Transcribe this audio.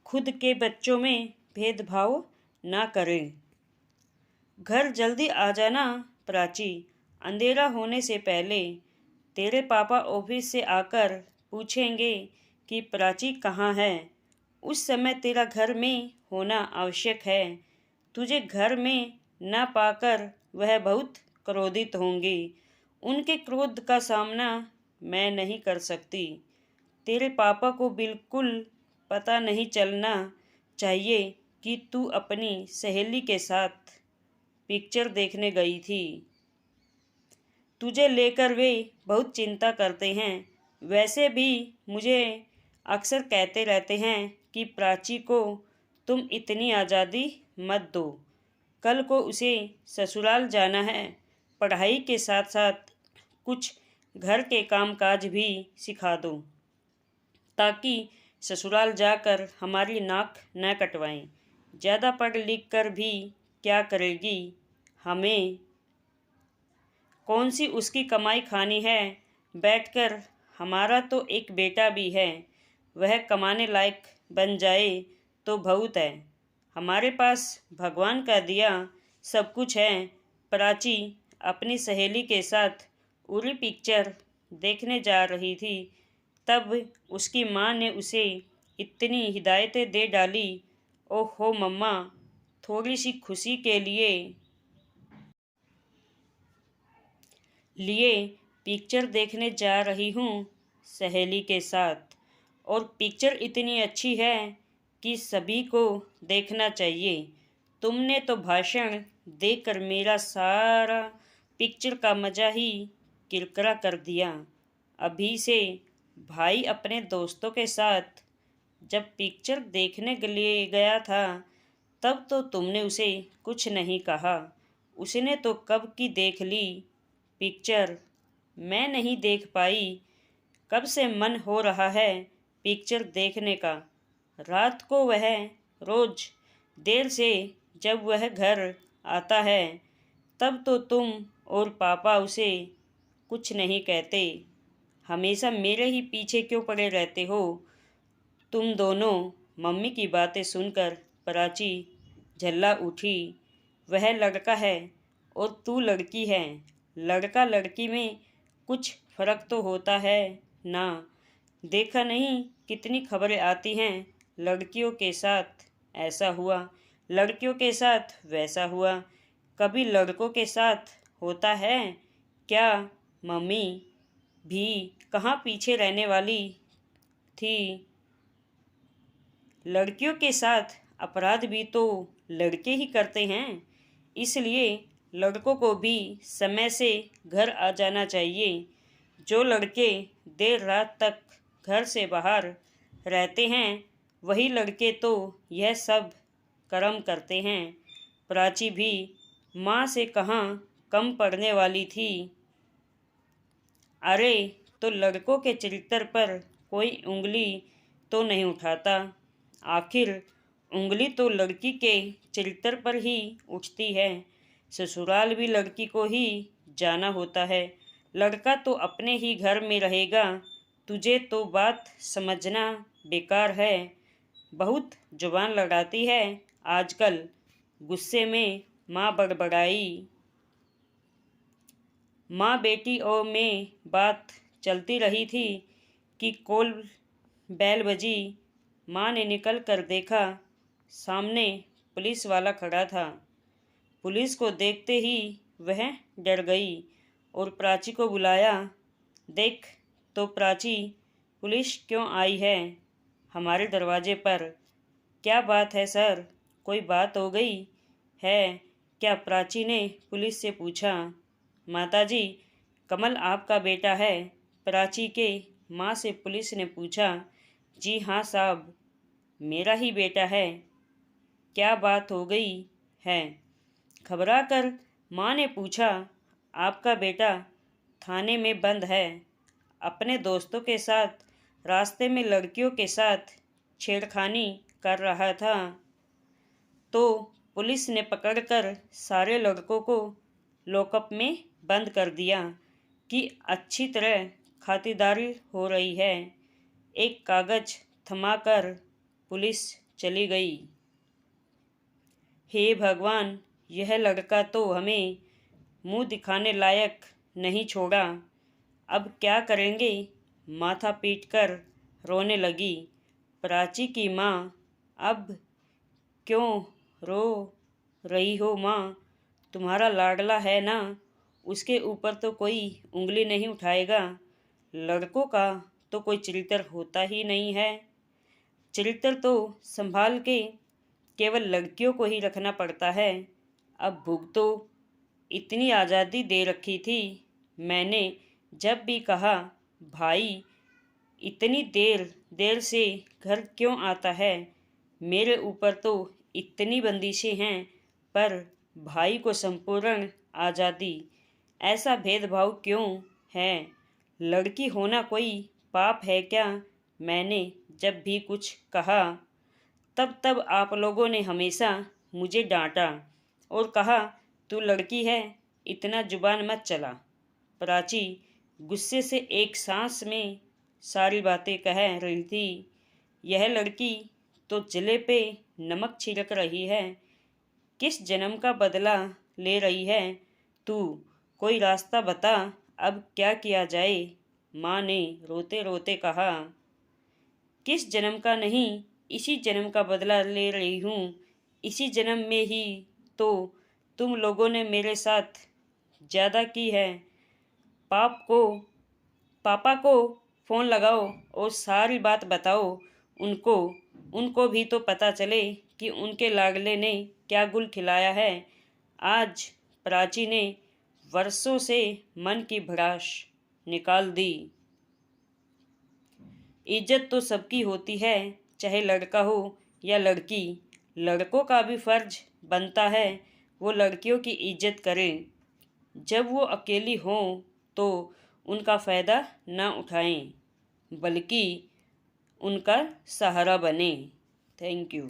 खुद के बच्चों में भेदभाव ना करें। घर जल्दी आ जाना प्राची, अंधेरा होने से पहले। तेरे पापा ऑफिस से आकर पूछेंगे कि प्राची कहाँ है। उस समय तेरा घर में होना आवश्यक है। तुझे घर में न पाकर वह बहुत क्रोधित होंगे। उनके क्रोध का सामना मैं नहीं कर सकती। तेरे पापा को बिल्कुल पता नहीं चलना चाहिए कि तू अपनी सहेली के साथ पिक्चर देखने गई थी। तुझे लेकर वे बहुत चिंता करते हैं। वैसे भी मुझे अक्सर कहते रहते हैं कि प्राची को तुम इतनी आज़ादी मत दो। कल को उसे ससुराल जाना है। पढ़ाई के साथ साथ कुछ घर के कामकाज भी सिखा दो, ताकि ससुराल जाकर हमारी नाक न कटवाएं। ज़्यादा पढ़ लिख कर भी क्या करेगी? हमें कौन सी उसकी कमाई खानी है बैठकर? हमारा तो एक बेटा भी है। वह कमाने लायक बन जाए तो बहुत है। हमारे पास भगवान का दिया सब कुछ है। प्राची अपनी सहेली के साथ उरी पिक्चर देखने जा रही थी, तब उसकी माँ ने उसे इतनी हिदायतें दे डाली। ओहो मम्मा, थोड़ी सी खुशी के लिए पिक्चर देखने जा रही हूँ सहेली के साथ, और पिक्चर इतनी अच्छी है कि सभी को देखना चाहिए। तुमने तो भाषण देकर मेरा सारा पिक्चर का मज़ा ही किरकिरा कर दिया। अभी से भाई अपने दोस्तों के साथ जब पिक्चर देखने के लिए गया था, तब तो तुमने उसे कुछ नहीं कहा। उसने तो कब की देख ली पिक्चर, मैं नहीं देख पाई। कब से मन हो रहा है पिक्चर देखने का। रात को वह रोज़ देर से जब वह घर आता है, तब तो तुम और पापा उसे कुछ नहीं कहते। हमेशा मेरे ही पीछे क्यों पड़े रहते हो तुम दोनों? मम्मी की बातें सुनकर प्राची झल्ला उठी। वह लड़का है और तू लड़की है। लड़का लड़की में कुछ फ़र्क तो होता है ना। देखा नहीं कितनी खबरें आती हैं, लड़कियों के साथ ऐसा हुआ, लड़कियों के साथ वैसा हुआ। कभी लड़कों के साथ होता है क्या? मम्मी भी कहाँ पीछे रहने वाली थी। लड़कियों के साथ अपराध भी तो लड़के ही करते हैं, इसलिए लड़कों को भी समय से घर आ जाना चाहिए। जो लड़के देर रात तक घर से बाहर रहते हैं, वही लड़के तो यह सब कर्म करते हैं। प्राची भी माँ से कहाँ कम पड़ने वाली थी। अरे, तो लड़कों के चरित्र पर कोई उंगली तो नहीं उठाता। आखिर उंगली तो लड़की के चरित्र पर ही उठती है। ससुराल भी लड़की को ही जाना होता है। लड़का तो अपने ही घर में रहेगा। तुझे तो बात समझना बेकार है। बहुत जुबान लड़ाती है आजकल। गुस्से में माँ बड़बड़ाई। माँ बेटी और में बात चलती रही थी कि कॉल बेल बजी। माँ ने निकल कर देखा, सामने पुलिस वाला खड़ा था। पुलिस को देखते ही वह डर गई और प्राची को बुलाया। देख तो प्राची, पुलिस क्यों आई है हमारे दरवाजे पर? क्या बात है सर, कोई बात हो गई है क्या? प्राची ने पुलिस से पूछा। माताजी, कमल आपका बेटा है? प्राची के माँ से पुलिस ने पूछा। जी हाँ साहब, मेरा ही बेटा है। क्या बात हो गई है? घबरा कर माँ ने पूछा। आपका बेटा थाने में बंद है। अपने दोस्तों के साथ रास्ते में लड़कियों के साथ छेड़खानी कर रहा था, तो पुलिस ने पकड़कर सारे लड़कों को लॉकअप में बंद कर दिया कि अच्छी तरह खातिरदारी हो रही है। एक कागज़ थमाकर पुलिस चली गई। हे भगवान, यह लड़का तो हमें मुंह दिखाने लायक नहीं छोड़ा। अब क्या करेंगे? माथा पीटकर रोने लगी प्राची की माँ। अब क्यों रो रही हो माँ? तुम्हारा लाडला है ना, उसके ऊपर तो कोई उंगली नहीं उठाएगा। लड़कों का तो कोई चरित्र होता ही नहीं है। चरित्र तो संभाल के केवल लड़कियों को ही रखना पड़ता है। अब भुगतो। इतनी आज़ादी दे रखी थी। मैंने जब भी कहा, भाई इतनी देर देर से घर क्यों आता है? मेरे ऊपर तो इतनी बंदिशें हैं, पर भाई को संपूर्ण आज़ादी। ऐसा भेदभाव क्यों है? लड़की होना कोई पाप है क्या? मैंने जब भी कुछ कहा तब आप लोगों ने हमेशा मुझे डांटा और कहा, तू लड़की है, इतना जुबान मत चला। प्राची गुस्से से एक सांस में सारी बातें कह रही थी। यह लड़की तो जले पे नमक छिड़क रही है। किस जन्म का बदला ले रही है तू? कोई रास्ता बता, अब क्या किया जाए? माँ ने रोते रोते कहा। किस जन्म का नहीं, इसी जन्म का बदला ले रही हूँ। इसी जन्म में ही तो तुम लोगों ने मेरे साथ ज़्यादा की है। पापा को फ़ोन लगाओ और सारी बात बताओ उनको भी तो पता चले कि उनके लाडले ने क्या गुल खिलाया है। आज प्राची ने वर्षों से मन की भड़ास निकाल दी। इज्जत तो सबकी होती है, चाहे लड़का हो या लड़की। लड़कों का भी फर्ज बनता है वो लड़कियों की इज्जत करें। जब वो अकेली हों तो उनका फ़ायदा न उठाएं, बल्कि उनका सहारा बने। Thank you.